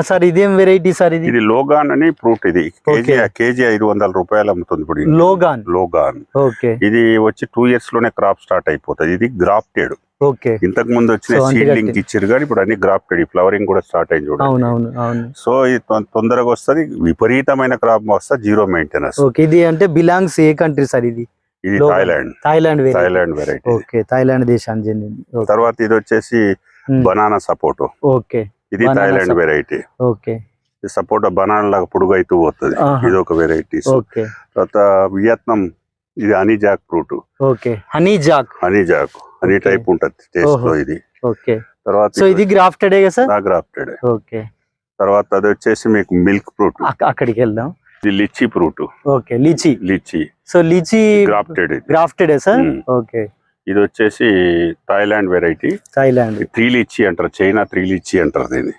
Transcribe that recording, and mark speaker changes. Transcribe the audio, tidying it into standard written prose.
Speaker 1: Sir ఇదేం variety sir? ఇది
Speaker 2: ఇది లోగాన్ అని ఫ్రూట్. ఇది కేజీ 500 రూపాయలు అమ్ముతుంది ఇప్పుడు. లోగాన్.
Speaker 1: ఓకే.
Speaker 2: ఇది వచ్చి 2 years లోనే క్రాప్ స్టార్ట్ అయిపోతుంది. ఇది గ్రాఫ్టెడ్.
Speaker 1: ఓకే.
Speaker 2: ఇంతకు ముందు వచ్చిన సీడ్లింగ్ ఇచ్చారు కానీ ఇప్పుడు అన్ని గ్రాఫ్టెడ్. ఫ్లవరింగ్ కూడా స్టార్ట్ అయింది చూడండి. సో ఇది తొందరగా వస్తుంది, విపరీతమైన క్రాప్ వస్తుంది, జీరో మెయింటెనెన్స్.
Speaker 1: ఇది అంటే బిలాంగ్స్ ఏ కంట్రీ సార్? ఇది థాయిలాండ్
Speaker 2: వెరైటీ.
Speaker 1: ఓకే, థాయిలాండ్ దేశానికి చెందింది.
Speaker 2: తర్వాత ఇది వచ్చేసి బనానా సపోటో.
Speaker 1: ఓకే,
Speaker 2: ఇది థాయిలాండ్ వెరైటీ.
Speaker 1: ఓకే.
Speaker 2: సపోటా బనానా లాగా పొడుగు అయితే పోతుంది. ఇది ఒక వెరైటీ. తర్వాత వియత్నాం, ఇది honey Jack fruit.
Speaker 1: Okay, honey Jack
Speaker 2: honey type ఉంటది టేస్ట్ లో ఇది.
Speaker 1: ఓకే.
Speaker 2: తర్వాత
Speaker 1: సో ఇది గ్రాఫ్టెడ్ సార్?
Speaker 2: గ్రాఫ్టెడ్.
Speaker 1: ఓకే.
Speaker 2: తర్వాత అది వచ్చేసి మీకు మిల్క్ ఫ్రూట్.
Speaker 1: అక్కడికి వెళ్దాం.
Speaker 2: ఇది lychee fruit.
Speaker 1: Okay, lychee. So lychee grafted sir? Okay.
Speaker 2: ఇది వచ్చేసి థాయిలాండ్ వెరైటీ.
Speaker 1: 3
Speaker 2: లిచీ అంటారు, చైనా 3 లిచీ అంటారు దీన్ని.